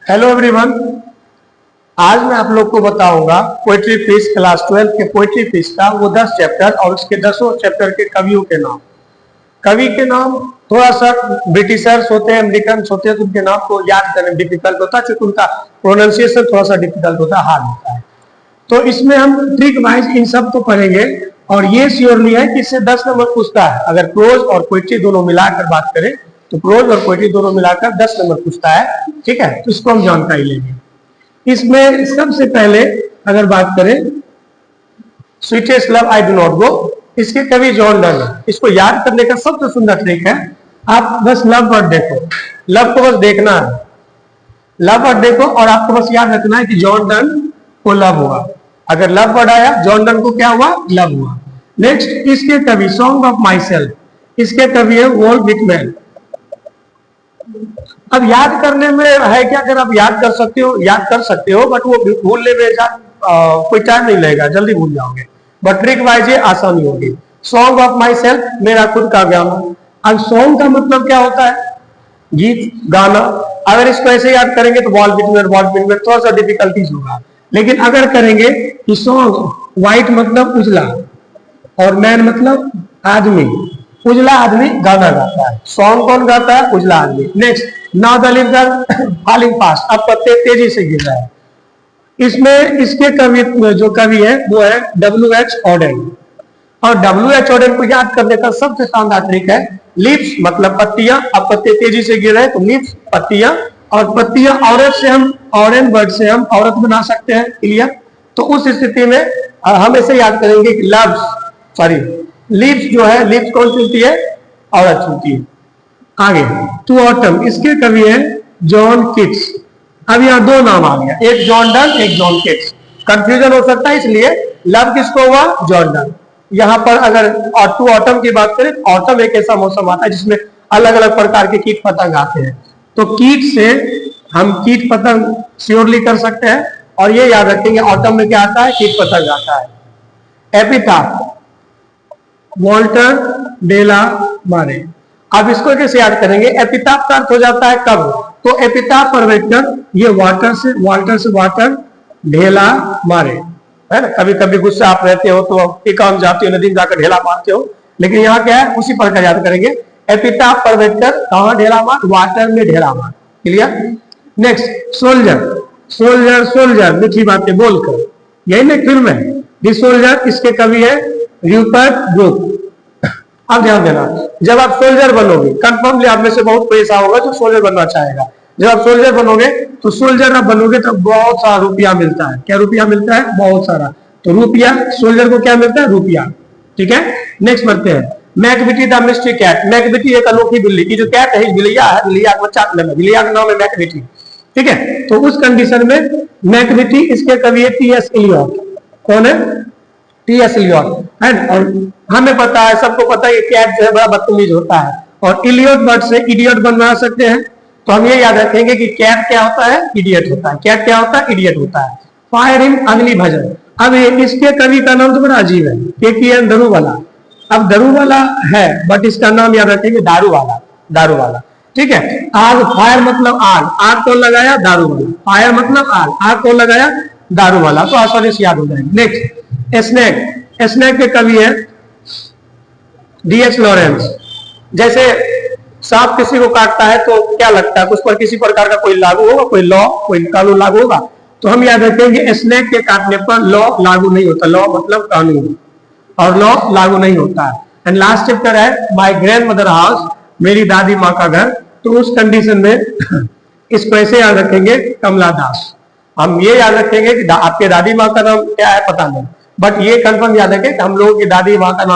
Hello everyone. आज मैं आप लोग को बताऊंगा पोएट्री फीस क्लास 12 के पोएट्री फीस का वो 10 चैप्टर और उसके 10 चैप्टर के कवियों के नाम। कवि के नाम थोड़ा सा ब्रिटिशर्स होते हैं, अमेरिकन होते हैं, तो उनके नाम को याद करना डिफिकल्ट होता है क्योंकि उनका प्रोनाउंसिएशन थोड़ा सा डिफिकल्ट होता है, हार्ड होता है। तो इसमें हम ट्रिक वाइज इन सब को पढ़ेंगे और ये श्योरली है कि इससे 10 नंबर पूछता है। अगर प्रोज और पोएट्री दोनों मिलाकर बात करें तो प्रोज और पोएट्री दोनों मिलाकर 10 नंबर पूछता है, ठीक है। तो इसको हम जानकारी लेंगे। इसमें सबसे पहले अगर बात करें sweetest love I do not go, इसके कवि जॉन डन है। इसको याद करने का सबसे सुंदर ट्रिक है, आप बस लव वर्ड देखो, लव को बस देखना है, लव वर्ड देखो और आपको बस याद रखना है कि जॉन डन को लव हुआ। अगर लव वर्ड आया जॉन डन को क्या हुआ, लव हुआ। नेक्स्ट इसके कवि सॉन्ग ऑफ माई सेल्फ, इसके कवि है वॉल्ट विटमैन। अब याद करने में है क्या, अगर आप याद कर सकते हो बट वो भूलने में कोई टाइम नहीं लगेगा, जल्दी भूल जाओगे। बट ट्रिक वाइज ये आसानी होगी। सॉन्ग ऑफ माई सेल्फ, मेरा खुद का गाना। अब सॉन्ग का मतलब क्या होता है, गीत गाना। अगर इसको ऐसे याद करेंगे तो वॉल्ट विटमैन थोड़ा सा डिफिकल्टीज होगा। लेकिन अगर करेंगे कि सॉन्ग व्हाइट मतलब उजला और मैन मतलब आदमी, उजला आदमी गाना गाता है, सॉन्ग कौन गाता है, उजला आदमी। Next now the leaves are falling fast, अब पत्ते तेजी से गिर रहे हैं। इसमें इसके कवि जो कवि है वो है W.H. ऑडेन। और W.H. ऑडेन को याद करने का सबसे शानदार ट्रिक है लीव्स मतलब पत्तियां, अब पत्ते तेजी से गिर रहे हैं तो लीव्स पत्तियां, और पत्तियां औरत से हम ऑडेन वर्ड से हम औरत बना सकते हैं, क्लियर। तो उस स्थिति में हम ऐसे याद करेंगे कि लीव्स जो है, लीव्स कौन चुनती है, औरत चुनती है। आगे टू ऑटम, इसके कवि है जॉन किट्स। अब यहाँ दो नाम आ गया, एक जॉन डन एक जॉन किट्स, कंफ्यूजन हो सकता है, इसलिए लव किसको हुआ, जॉन डन। यहाँ पर अगर टू ऑटम की बात करें, ऑटम एक ऐसा मौसम आता है जिसमें अलग अलग प्रकार के कीट पतंग आते हैं। तो कीट से हम कीट पतंग श्योरली कर सकते हैं और ये याद रखेंगे ऑटम में क्या आता है, कीट पतंग आता है। एपिटाफ वॉल्टर डेला मारे। अब इसको कैसे याद करेंगे, एपिटाफ का अर्थ हो जाता है कब, तो एपिटाफ पर बैठकर ये वाटर से वाटर ढेला मारे, है ना। कभी कभी गुस्सा आप रहते हो तो एक काम जाते हो, नदी में जाकर ढेला मारते हो, लेकिन यहाँ क्या है, उसी प्रकार याद करेंगे। एपिटाफ पर बैठकर कहां ढेला मार, वाटर में ढेला मार, क्लियर। नेक्स्ट सोल्जर मीठी बातें बोलकर, यही ना फिल्म है दी सोल्जर। इसके कवि है रूपर्ट ब्रूक। अब ध्यान देना, जब आप सोल्जर बनोगे, कंफर्मली आप में से बहुत कोई ऐसा होगा जो सोल्जर बनना चाहेगा। जब आप सोल्जर बनोगे तो सोल्जर आप बनोगे तो बहुत सारा रुपया मिलता है। क्या रुपया मिलता है, बहुत सारा। तो रुपया, सोल्जर को क्या मिलता है, रुपया, ठीक है। नेक्स्ट बढ़ते हैं मैकबिटी द मिस्ट्री कैट। मैकबिटी एक अनोखी बिल्ली की जो कैट है, बिल्लिया है, बिल्लिया का बच्चा, बिल्लिया का नाम है मैकबिटी, ठीक है। तो उस कंडीशन में मैकबिटी, इसके कवि है T.S. इलियट। कौन है, T.S. इलियट, है। और हमें पता है, सबको पता है कैट जो है बड़ा बदतमीज होता है, और इलियट वर्ड से इडियट बनवा सकते हैं। तो हम ये याद रखेंगे कि कैट क्या होता है, इडियट होता है। कैट क्या होता है, इडियट होता है। फायर इन अग्नि भजन। अब इसके कवि का नाम तो बड़ा अजीब है, KKN दारूवाला। अब दारूवाला है बट इसका नाम याद रखेंगे दारूवाला, ठीक है। आग, फायर मतलब आग, आग कौन लगाया, दारूवाला। फायर मतलब आग कौन लगाया, दारूवाला। तो आसानी से याद हो जाएगा। नेक्स्ट स्नेक के कवि है D.H. लॉरेंस। जैसे सांप किसी को काटता है तो क्या लगता है, उस पर किसी प्रकार का कोई लागू होगा, कोई लॉ, कोई कानून लागू होगा। तो हम याद रखेंगे स्नेक के काटने पर लॉ लागू नहीं होता। लॉ मतलब कानून, और लॉ लागू नहीं होता है। एंड लास्ट चैप्टर है माय ग्रैंड मदर हाउस, मेरी दादी माँ का घर। तो उस कंडीशन में इसको ऐसे याद रखेंगे कमला दास। हम ये याद रखेंगे कि आपके दादी माँ का नाम क्या है पता नहीं, बट ये कंफर्म याद रखें कि हम लोगों की दादी माँ का नाम